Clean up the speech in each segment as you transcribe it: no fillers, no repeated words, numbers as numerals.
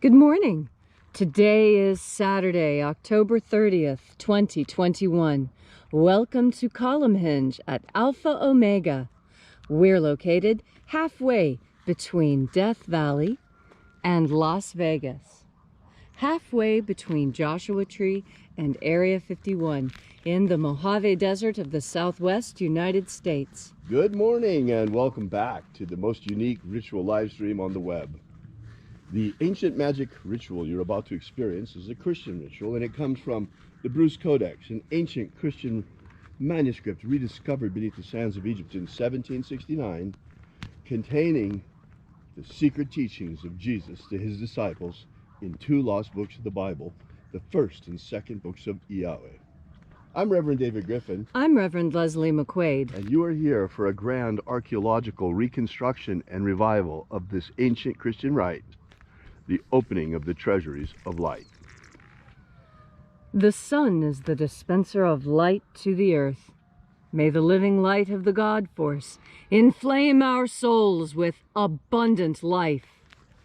Good morning. Today is Saturday, October 30th, 2021. Welcome to Column Hinge at Alpha Omega. We're located halfway between Death Valley and Las Vegas. Halfway between Joshua Tree and Area 51 in the Mojave Desert of the Southwest United States. Good morning and welcome back to the most unique ritual live stream on the web. The ancient magic ritual you're about to experience is a Christian ritual, and it comes from the Bruce Codex, an ancient Christian manuscript rediscovered beneath the sands of Egypt in 1769, containing the secret teachings of Jesus to his disciples in two lost books of the Bible, the first and second books of IAOE. I'm Reverend David Griffin. I'm Reverend Leslie McQuade. And you are here for a grand archaeological reconstruction and revival of this ancient Christian rite, the opening of the treasuries of light. The sun is the dispenser of light to the earth. May the living light of the God Force inflame our souls with abundant life.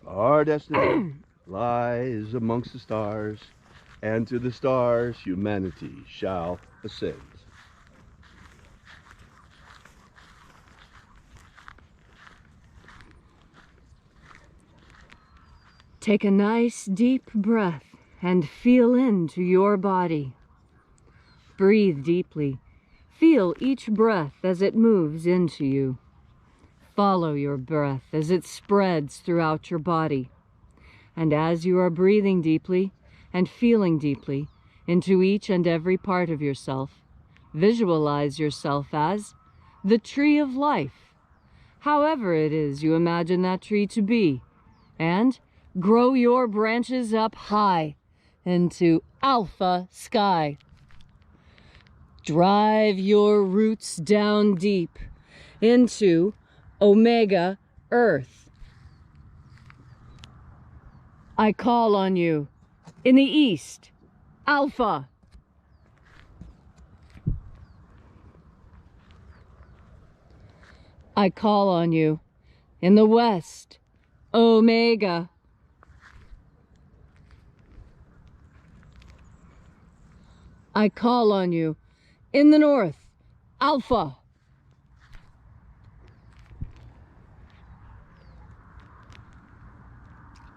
Our destiny lies amongst the stars, and to the stars humanity shall ascend. Take a nice deep breath and feel into your body. Breathe deeply. Feel each breath as it moves into you. Follow your breath as it spreads throughout your body. And as you are breathing deeply and feeling deeply into each and every part of yourself, visualize yourself as the tree of life, however it is you imagine that tree to be, and grow your branches up high into alpha sky. Drive your roots down deep into omega earth. I call on you in the east, alpha. I call on you in the west, omega. I call on you in the north, alpha.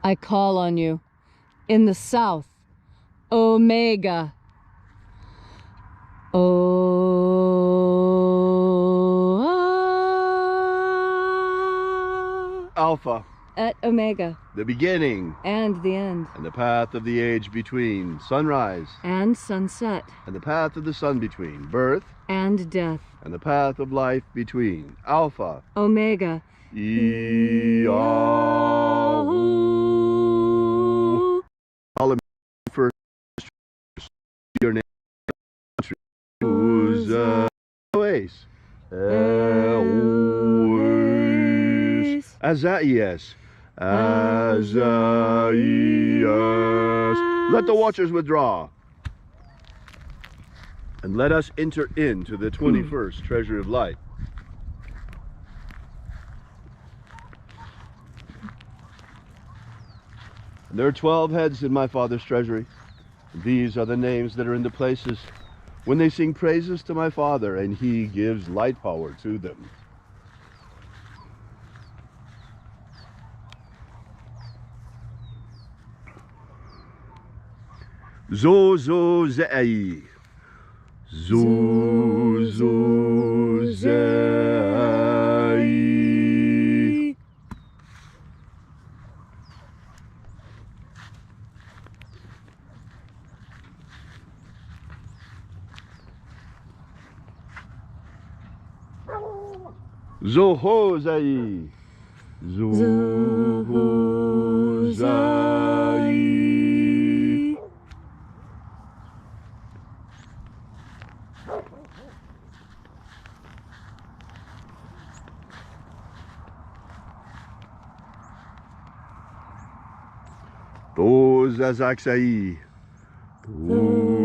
I call on you in the south, omega. Alpha. At omega. The beginning. And the end. And the path of the age between sunrise. And sunset. And the path of the sun between birth. And death. And the path of life between Alpha. Omega. IAOE. All first your name. Azaias. Azaias. Let the watchers withdraw. And let us enter into the 21st treasury of light. And there are 12 heads in my Father's treasury. These are the names that are in the places when they sing praises to my Father, and he gives light power to them. Zozozei. Zozozei. Zohozei. Zohozei. Tozazaksai. Tozazaksai.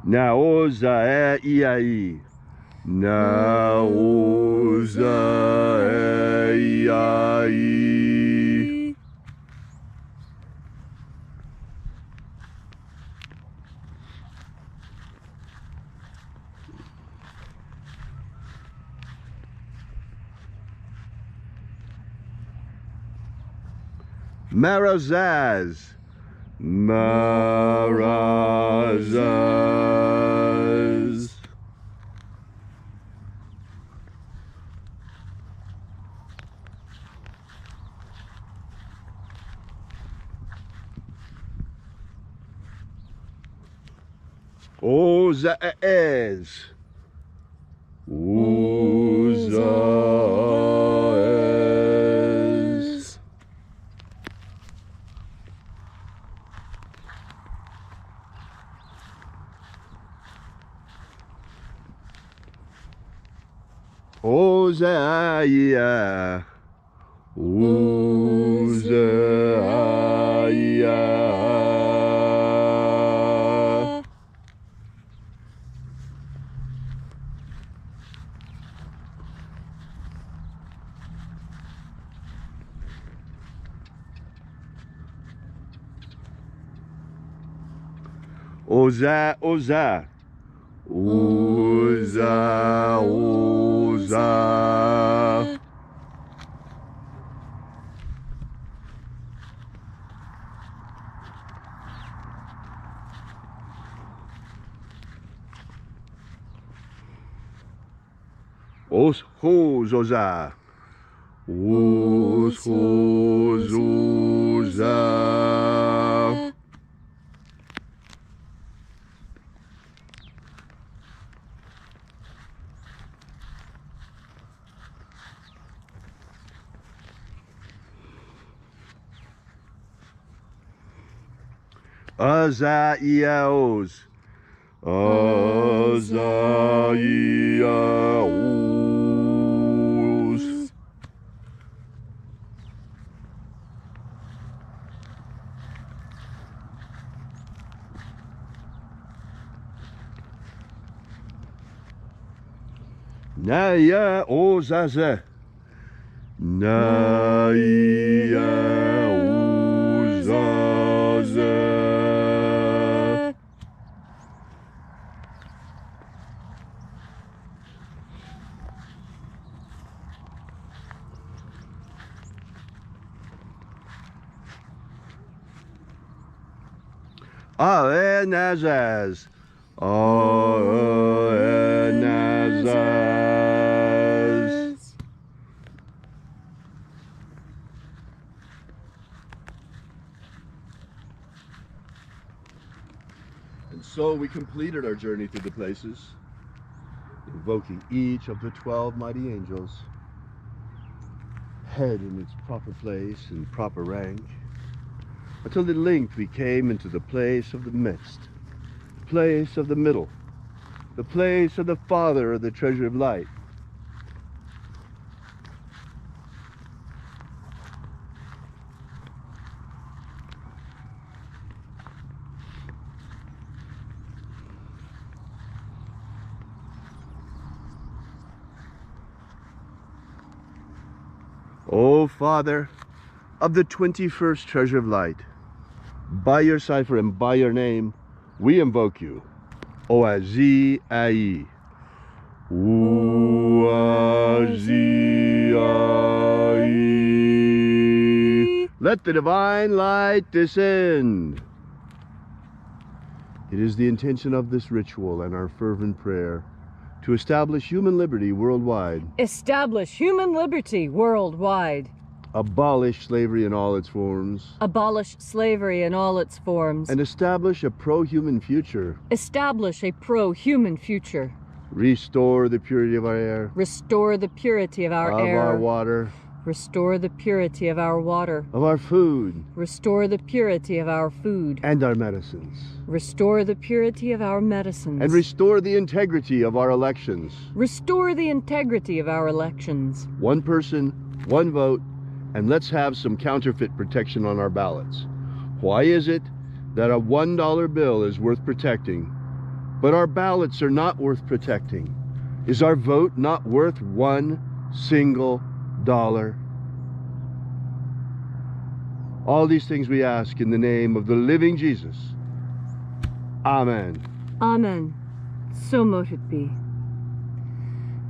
Naoza Iai. Naoza Iai. Marazaz. Marazaz. Ozaez. Ozaez. Ozaia. Ozaia. Oza, Oza. Oza, Oza. Os, hos, Oza. Os, hos, Oza. Azaiaos. Azaiaos. Naya ozaze. Naya ozaze. Aenazaz. Aenazaz. And so we completed our journey through the places, invoking each of the 12 mighty angels, head in its proper place and proper rank, until at length we came into the place of the midst, the place of the middle, the place of the Father of the treasure of light. O Father of the 21st treasure of light, by your cipher and by your name, we invoke you. Oazi Ai. Oazi Ai. Let the divine light descend. It is the intention of this ritual and our fervent prayer to establish human liberty worldwide. Establish human liberty worldwide. Abolish slavery in all its forms. Abolish slavery in all its forms. And establish a pro-human future. Establish a pro-human future. Restore the purity of our air. Restore the purity of our air. Of our water. Restore the purity of our water. Of our food. Restore the purity of our food. And our medicines. Restore the purity of our medicines. And restore the integrity of our elections. Restore the integrity of our elections. One person, one vote, and let's have some counterfeit protection on our ballots. Why is it that a $1 bill is worth protecting, but our ballots are not worth protecting. Is our vote not worth one single dollar? All these things we ask in the name of the living Jesus. Amen. Amen. So mote it be.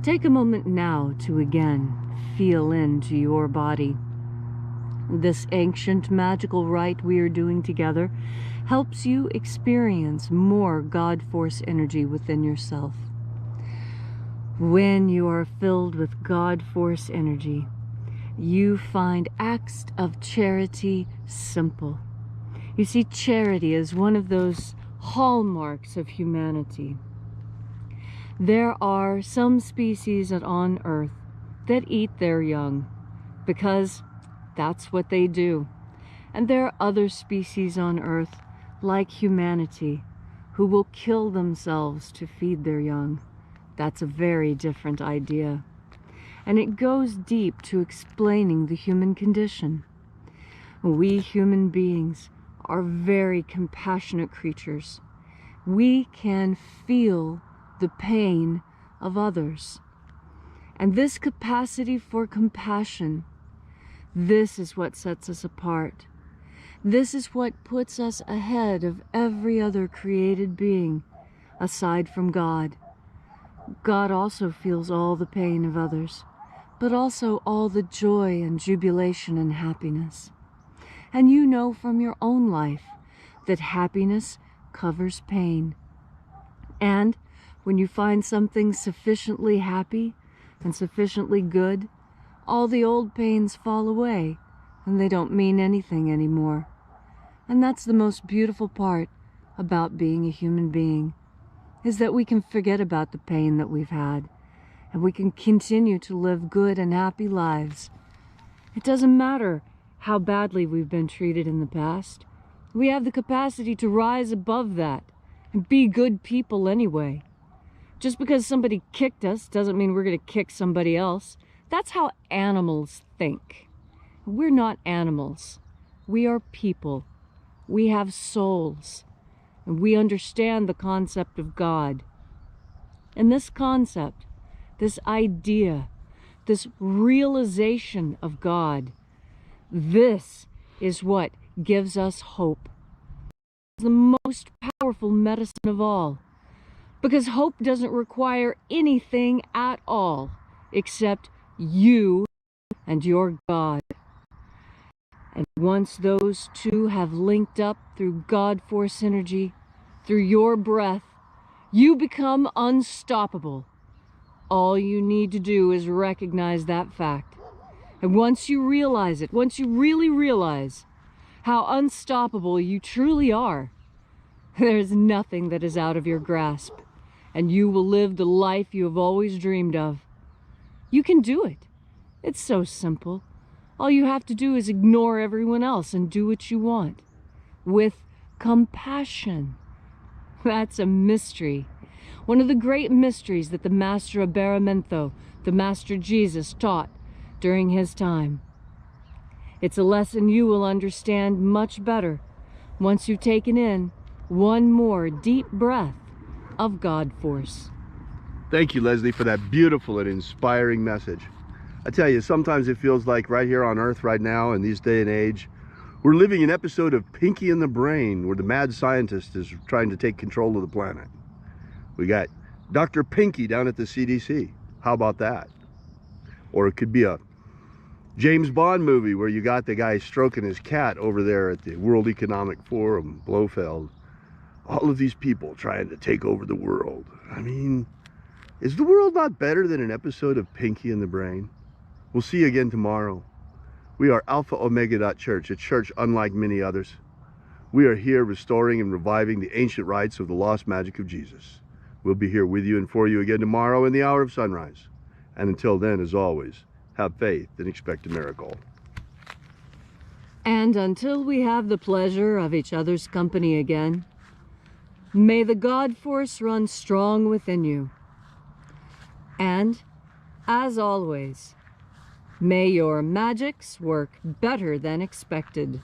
Take a moment now to again feel into your body. This ancient magical rite we are doing together helps you experience more God Force energy within yourself. When you are filled with God Force energy, you find acts of charity simple. You see, charity is one of those hallmarks of humanity. There are some species on Earth that eat their young because that's what they do. And there are other species on Earth, like humanity, who will kill themselves to feed their young. That's a very different idea. And it goes deep to explaining the human condition. We human beings are very compassionate creatures. We can feel the pain of others. And this capacity for compassion, this is what sets us apart. This is what puts us ahead of every other created being, aside from God. God also feels all the pain of others, but also all the joy and jubilation and happiness. And you know from your own life that happiness covers pain. And when you find something sufficiently happy and sufficiently good, all the old pains fall away and they don't mean anything anymore. And that's the most beautiful part about being a human being, is that we can forget about the pain that we've had and we can continue to live good and happy lives. It doesn't matter how badly we've been treated in the past. We have the capacity to rise above that and be good people anyway. Just because somebody kicked us doesn't mean we're going to kick somebody else. That's how animals think. We're not animals. We are people. We have souls. And we understand the concept of God. And this concept, this idea, this realization of God, this is what gives us hope. It's the most powerful medicine of all. Because hope doesn't require anything at all except you and your God. And once those two have linked up through God Force energy, through your breath, you become unstoppable. All you need to do is recognize that fact. And once you realize it, once you really realize how unstoppable you truly are, there's nothing that is out of your grasp, and you will live the life you have always dreamed of. You can do it. It's so simple. All you have to do is ignore everyone else and do what you want. With compassion. That's a mystery. One of the great mysteries that the Master Abaramento, the Master Jesus, taught during his time. It's a lesson you will understand much better once you've taken in one more deep breath of God Force. Thank you, Leslie, for that beautiful and inspiring message. I tell you, sometimes it feels like right here on Earth right now in this day and age, we're living an episode of Pinky and the Brain, where the mad scientist is trying to take control of the planet. We got Dr. Pinky down at the CDC. How about that? Or it could be a James Bond movie where you got the guy stroking his cat over there at the World Economic Forum, Blofeld. All of these people trying to take over the world. I mean, is the world not better than an episode of Pinky and the Brain? We'll see you again tomorrow. We are Alpha Omega Church, a church unlike many others. We are here restoring and reviving the ancient rites of the lost magic of Jesus. We'll be here with you and for you again tomorrow in the hour of sunrise. And until then, as always, have faith and expect a miracle. And until we have the pleasure of each other's company again, may the God Force run strong within you. And, as always, may your magics work better than expected.